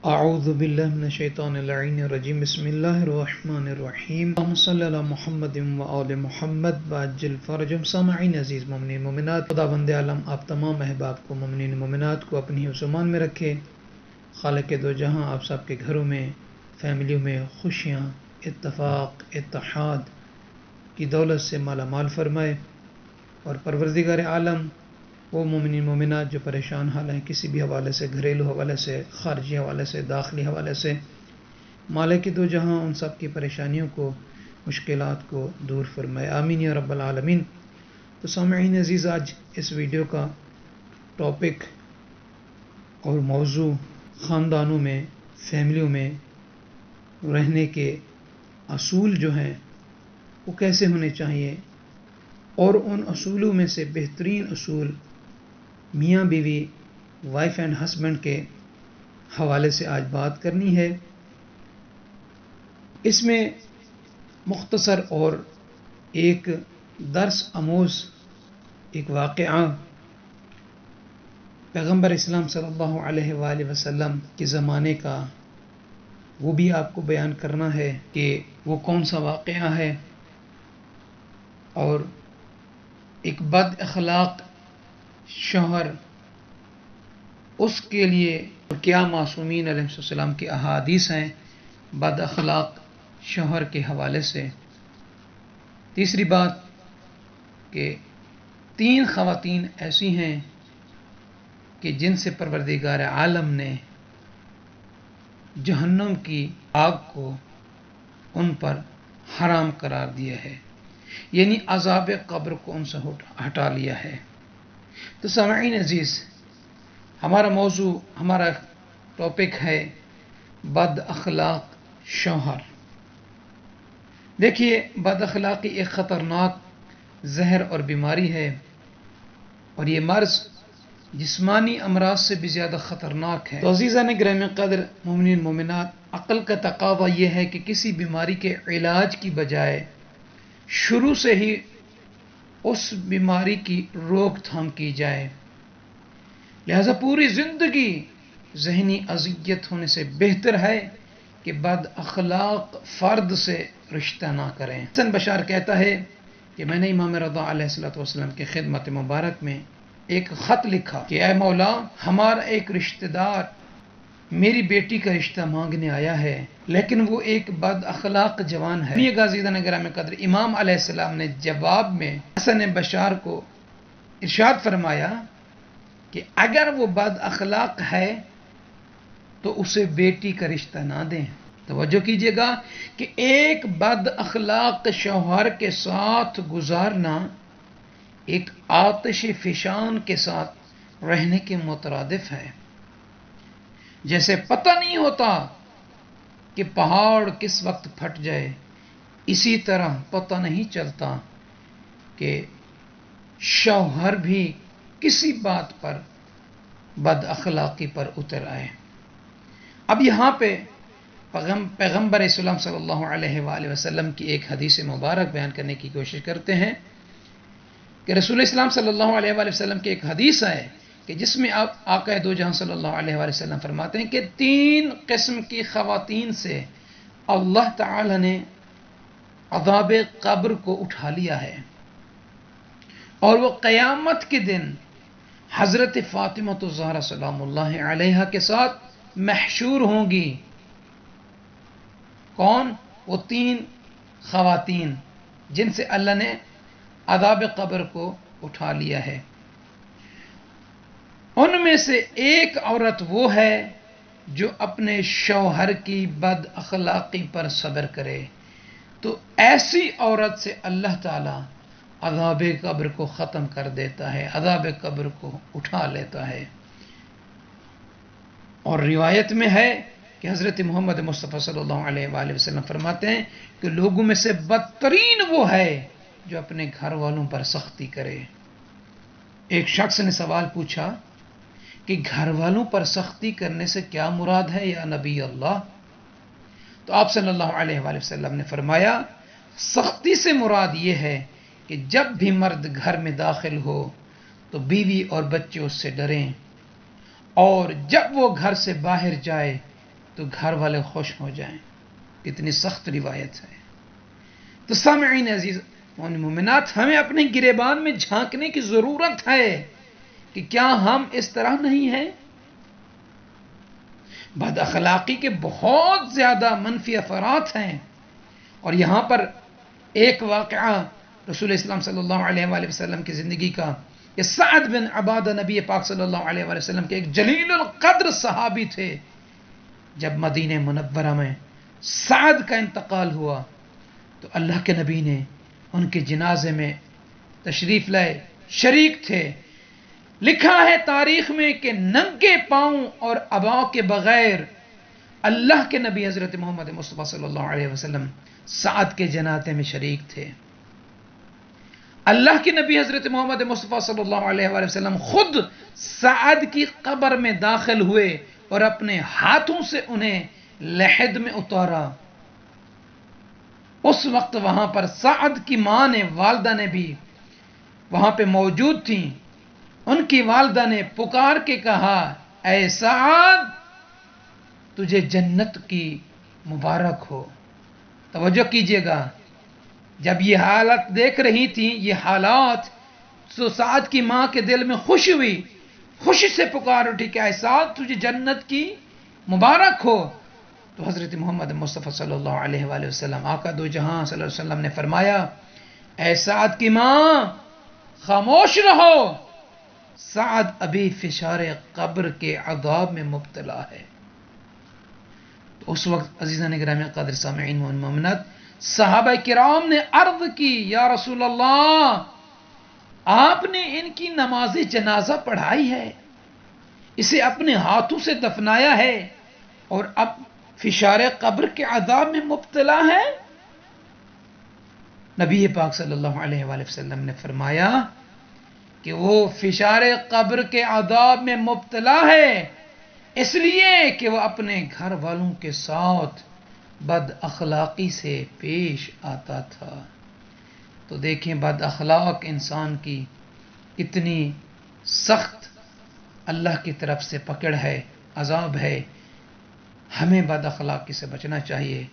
اعوذ باللہ من الشیطان اللعین الرجیم بسم اللہ الرحمن الرحیم اللہم صلی علی محمد و آل محمد وعجل فرجہم۔ سامعین عزیز مومنین مومنات، خداوند عالم آپ تمام احباب کو مومنین مومنات کو اپنی حفظ و امان میں رکھے۔ خالق دو جہاں آپ سب کے گھروں میں، فیملیوں میں خوشیاں، اتفاق، اتحاد کی دولت سے مالا مال فرمائے، اور پروردگار عالم وہ مومنین مومنات جو پریشان حال ہیں کسی بھی حوالے سے، گھریلو حوالے سے، خارجی حوالے سے، داخلی حوالے سے، مالک دو جہاں ان سب کی پریشانیوں کو، مشکلات کو دور فرمائے، آمین یا رب العالمین۔ تو سامعین عزیز، آج اس ویڈیو کا ٹاپک اور موضوع خاندانوں میں، فیملیوں میں رہنے کے اصول جو ہیں وہ کیسے ہونے چاہیے، اور ان اصولوں میں سے بہترین اصول میاں بیوی، وائف اینڈ ہسبینڈ کے حوالے سے آج بات کرنی ہے۔ اس میں مختصر اور ایک درس آموز ایک واقعہ پیغمبر اسلام صلی اللہ علیہ وآلہ وسلم کے زمانے کا وہ بھی آپ کو بیان کرنا ہے کہ وہ کون سا واقعہ ہے، اور ایک بد اخلاق شوہر اس کے لیے کیا معصومین علیہ السلام کی احادیث ہیں بد اخلاق شوہر کے حوالے سے۔ تیسری بات کہ 3 خواتین ایسی ہیں کہ جن سے پروردگار عالم نے جہنم کی آگ کو ان پر حرام قرار دیا ہے، یعنی عذاب قبر کو ان سے ہٹا لیا ہے۔ تو سامعین عزیز، ہمارا موضوع، ہمارا ٹاپک ہے بد اخلاق شوہر۔ دیکھیے، بد اخلاقی ایک خطرناک زہر اور بیماری ہے، اور یہ مرض جسمانی امراض سے بھی زیادہ خطرناک ہے۔ تو عزیزان گرامی قدر مومنین مومنات، عقل کا تقاضا یہ ہے کہ کسی بیماری کے علاج کی بجائے شروع سے ہی اس بیماری کی روک تھام کی جائے۔ لہذا پوری زندگی ذہنی اذیت ہونے سے بہتر ہے کہ بد اخلاق فرد سے رشتہ نہ کریں۔ حسن بشار کہتا ہے کہ میں نے امام رضا علیہ السلام کی خدمت مبارک میں ایک خط لکھا کہ اے مولا، ہمارا ایک رشتہ دار میری بیٹی کا رشتہ مانگنے آیا ہے، لیکن وہ ایک بد اخلاق جوان ہے۔ یہ عزیزان گرامی قدر، امام علیہ السلام نے جواب میں حسن بشار کو ارشاد فرمایا کہ اگر وہ بد اخلاق ہے تو اسے بیٹی کا رشتہ نہ دیں۔ توجہ کیجئے گا کہ ایک بد اخلاق شوہر کے ساتھ گزارنا ایک آتش فشان کے ساتھ رہنے کے مترادف ہے۔ جیسے پتہ نہیں ہوتا کہ پہاڑ کس وقت پھٹ جائے، اسی طرح پتہ نہیں چلتا کہ شوہر بھی کسی بات پر بد اخلاقی پر اتر آئے۔ اب یہاں پہ پیغمبر اسلام صلی اللہ علیہ وآلہ وسلم کی ایک حدیث مبارک بیان کرنے کی کوشش کرتے ہیں کہ رسول اسلام صلی اللہ علیہ وآلہ وسلم کی ایک حدیث ہے کہ جس میں آقا دو جہاں صلی اللہ علیہ وآلہ وسلم فرماتے ہیں کہ 3 قسم کی خواتین سے اللہ تعالی نے عذاب قبر کو اٹھا لیا ہے، اور وہ قیامت کے دن حضرت فاطمہ الزہرا سلام اللہ علیہا کے ساتھ محشور ہوں گی۔ کون؟ وہ 3 خواتین جن سے اللہ نے عذاب قبر کو اٹھا لیا ہے۔ ان میں سے ایک عورت وہ ہے جو اپنے شوہر کی بد اخلاقی پر صبر کرے، تو ایسی عورت سے اللہ تعالی عذاب قبر کو ختم کر دیتا ہے، عذاب قبر کو اٹھا لیتا ہے۔ اور روایت میں ہے کہ حضرت محمد مصطفیٰ صلی اللہ علیہ وآلہ وسلم فرماتے ہیں کہ لوگوں میں سے بدترین وہ ہے جو اپنے گھر والوں پر سختی کرے۔ ایک شخص نے سوال پوچھا کہ گھر والوں پر سختی کرنے سے کیا مراد ہے یا نبی اللہ؟ تو آپ صلی اللہ علیہ وآلہ وسلم نے فرمایا، سختی سے مراد یہ ہے کہ جب بھی مرد گھر میں داخل ہو تو بیوی اور بچے اس سے ڈریں، اور جب وہ گھر سے باہر جائے تو گھر والے خوش ہو جائیں. کتنی سخت روایت ہے. تو سامعین عزیز مومنات، ہمیں اپنے گریبان میں جھانکنے کی ضرورت ہے کہ کیا ہم اس طرح نہیں ہیں. بد اخلاقی کے بہت زیادہ منفی اثرات ہیں، اور یہاں پر ایک واقعہ رسول اسلام صلی اللہ علیہ وآلہ وسلم کی زندگی کا، یہ سعد بن عبادہ نبی پاک صلی اللہ علیہ وآلہ وسلم کے ایک جلیل القدر صحابی تھے. جب مدینہ منورہ میں سعد کا انتقال ہوا تو اللہ کے نبی نے ان کے جنازے میں تشریف لائے، شریک تھے. لکھا ہے تاریخ میں کہ ننگے پاؤں اور عبا کے بغیر اللہ کے نبی حضرت محمد مصطفیٰ صلی اللہ علیہ وسلم سعد کے جنازے میں شریک تھے. اللہ کے نبی حضرت محمد مصطفیٰ صلی اللہ علیہ وآلہ وسلم خود سعد کی قبر میں داخل ہوئے اور اپنے ہاتھوں سے انہیں لحد میں اتارا. اس وقت وہاں پر سعد کی ماں نے، والدہ نے بھی وہاں پہ موجود تھیں. ان کی والدہ نے پکار کے کہا، اے سعد، تجھے جنت کی مبارک ہو. توجہ کیجئے گا، جب یہ حالت دیکھ رہی تھی، یہ حالات، تو سعد کی ماں کے دل میں خوشی ہوئی، خوشی سے پکار اٹھی کہ اے سعد، تجھے جنت کی مبارک ہو. تو حضرت محمد مصطفیٰ صلی اللہ علیہ وآلہ وسلم، آقا دو جہاں صلی اللہ علیہ وسلم نے فرمایا، اے سعد کی ماں، خاموش رہو، سعد ابھی فشار قبر کے عذاب میں مبتلا ہے. تو اس وقت عزیزان گرامی قدر سامعین و مومنات، صحابہ کرام نے عرض کی، یا رسول اللہ، آپ نے ان کی نماز جنازہ پڑھائی ہے، اسے اپنے ہاتھوں سے دفنایا ہے، اور اب فشار قبر کے عذاب میں مبتلا ہے. نبی پاک صلی اللہ علیہ وآلہ وسلم نے فرمایا کہ وہ فشار قبر کے عذاب میں مبتلا ہے اس لیے کہ وہ اپنے گھر والوں کے ساتھ بد اخلاقی سے پیش آتا تھا. تو دیکھیں بد اخلاق انسان کی اتنی سخت اللہ کی طرف سے پکڑ ہے، عذاب ہے. ہمیں بد اخلاقی سے بچنا چاہیے.